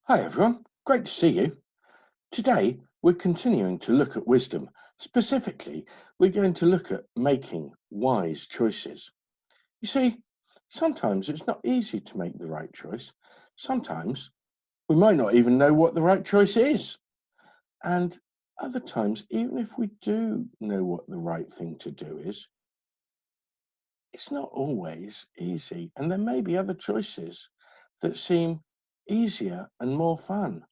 Hi everyone, great to see you. Today we're continuing to look at wisdom. Specifically, we're going to look at making wise choices. You see, sometimes it's not easy to make the right choice. Sometimes we might not even know what the right choice is. And other times, even if we do know what the right thing to do is, it's not always easy. And there may be other choices that seem easier and more fun.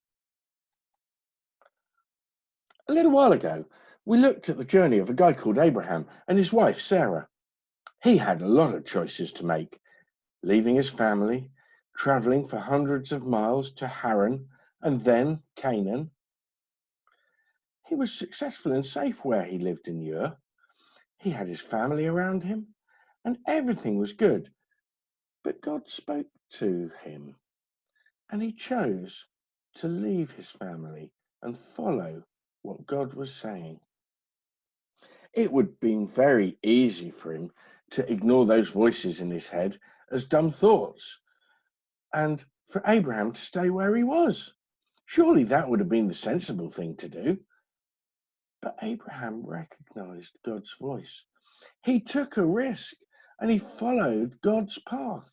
A little while ago, we looked at the journey of a guy called Abraham and his wife, Sarah. He had a lot of choices to make, leaving his family, traveling for hundreds of miles to Haran and then Canaan. He was successful and safe where he lived in Ur. He had his family around him, and everything was good. But God spoke to him, and he chose to leave his family and follow what God was saying. It would have been very easy for him to ignore those voices in his head as dumb thoughts and for Abraham to stay where he was. Surely that would have been the sensible thing to do. But Abraham recognized God's voice. He took a risk and he followed God's path.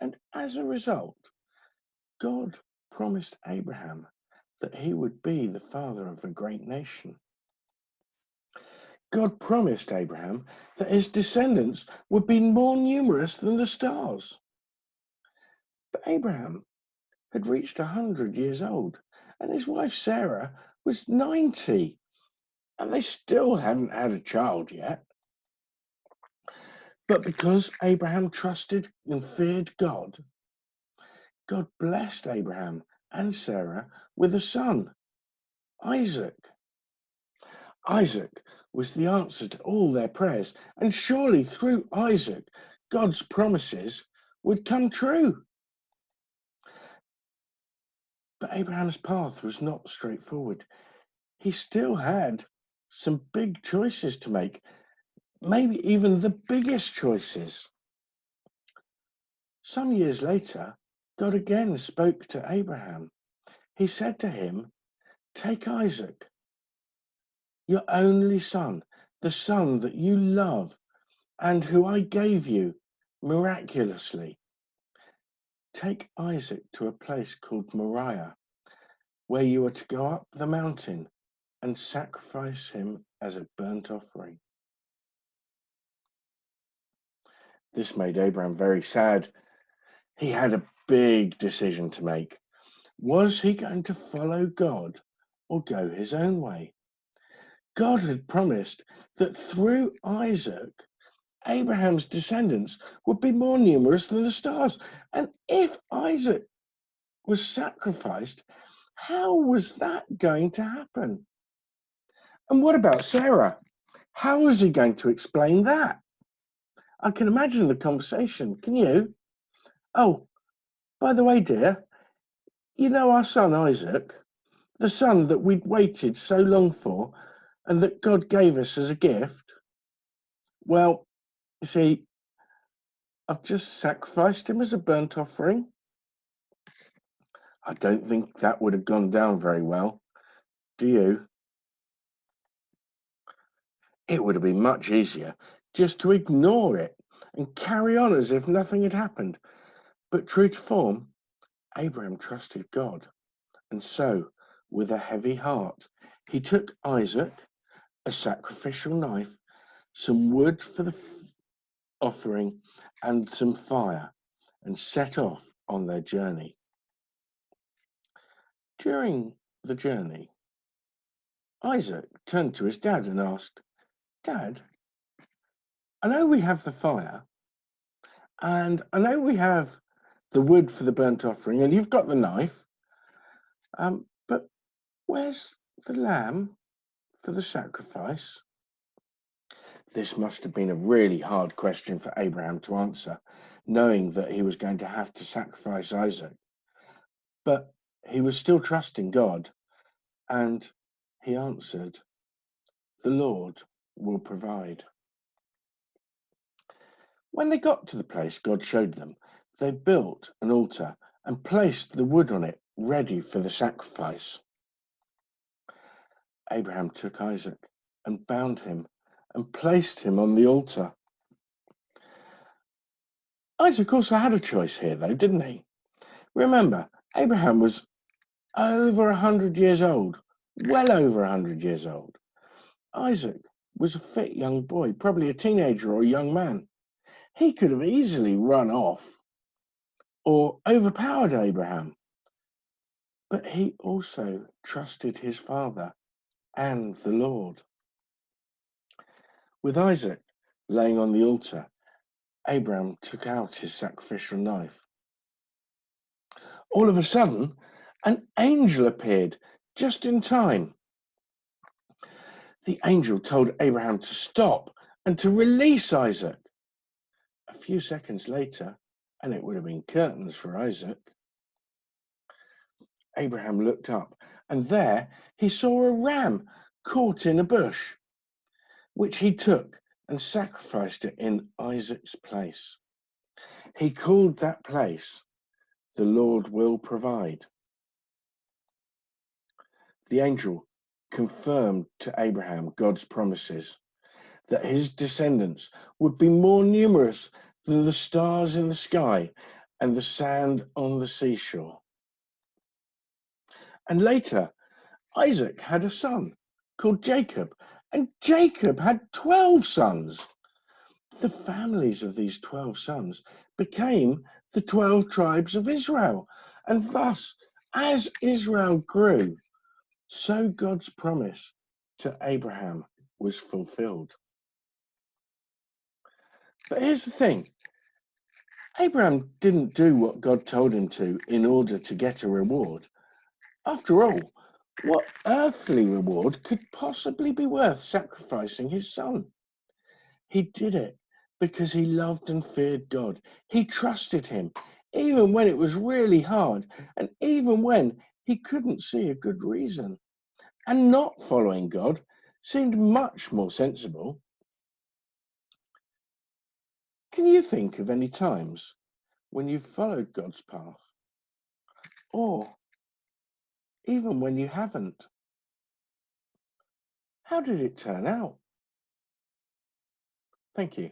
And as a result, God promised Abraham that he would be the father of a great nation. God promised Abraham that his descendants would be more numerous than the stars. But Abraham had reached 100 years old, and his wife Sarah was 90, and they still hadn't had a child yet. But because Abraham trusted and feared God, God blessed Abraham and Sarah with a son, Isaac. Isaac was the answer to all their prayers, and surely through Isaac, God's promises would come true. But Abraham's path was not straightforward. He still had some big choices to make, maybe even the biggest choices. Some years later, God again spoke to Abraham. He said to him, "Take Isaac, your only son, the son that you love and who I gave you miraculously. Take Isaac to a place called Moriah, where you are to go up the mountain and sacrifice him as a burnt offering." This made Abraham very sad. He had a big decision to make. Was he going to follow God or go his own way? God had promised that through Isaac, Abraham's descendants would be more numerous than the stars. And if Isaac was sacrificed, how was that going to happen? And what about Sarah? How was he going to explain that? I can imagine the conversation. Can you? Oh, by the way, dear, you know our son Isaac, the son that we'd waited so long for and that God gave us as a gift? Well, you see, I've just sacrificed him as a burnt offering. I don't think that would have gone down very well. Do you? It would have been much easier just to ignore it and carry on as if nothing had happened. But true to form, Abraham trusted God. And so, with a heavy heart, he took Isaac, a sacrificial knife, some wood for the offering, and some fire, and set off on their journey. During the journey, Isaac turned to his dad and asked, "Dad, I know we have the fire, and I know we have the wood for the burnt offering, and you've got the knife, but where's the lamb for the sacrifice?" This must have been a really hard question for Abraham to answer, knowing that he was going to have to sacrifice Isaac. But he was still trusting God, and he answered, "The Lord will provide." When they got to the place God showed them, they built an altar and placed the wood on it ready for the sacrifice. Abraham took Isaac and bound him and placed him on the altar. Isaac also had a choice here, though, didn't he? Remember, Abraham was over 100 years old, well over 100 years old. Isaac was a fit young boy, probably a teenager or a young man. He could have easily run off or overpowered Abraham, but he also trusted his father and the Lord. With Isaac laying on the altar, Abraham took out his sacrificial knife. All of a sudden, an angel appeared just in time. The angel told Abraham to stop and to release Isaac. A few seconds later, and it would have been curtains for Isaac, Abraham looked up, and there he saw a ram caught in a bush, which he took and sacrificed it in Isaac's place. He called that place, "The Lord will provide." The angel confirmed to Abraham God's promises that his descendants would be more numerous than the stars in the sky and the sand on the seashore. And later, Isaac had a son called Jacob, and Jacob had 12 sons. The families of these 12 sons became the 12 tribes of Israel. And thus, as Israel grew, so God's promise to Abraham was fulfilled. But here's the thing: Abraham didn't do what God told him to in order to get a reward. After all, what earthly reward could possibly be worth sacrificing his son? He did it because he loved and feared God. He trusted him, even when it was really hard, and even when he couldn't see a good reason. And not following God seemed much more sensible. Can you think of any times when you followed God's path, or even when you haven't? How did it turn out? Thank you.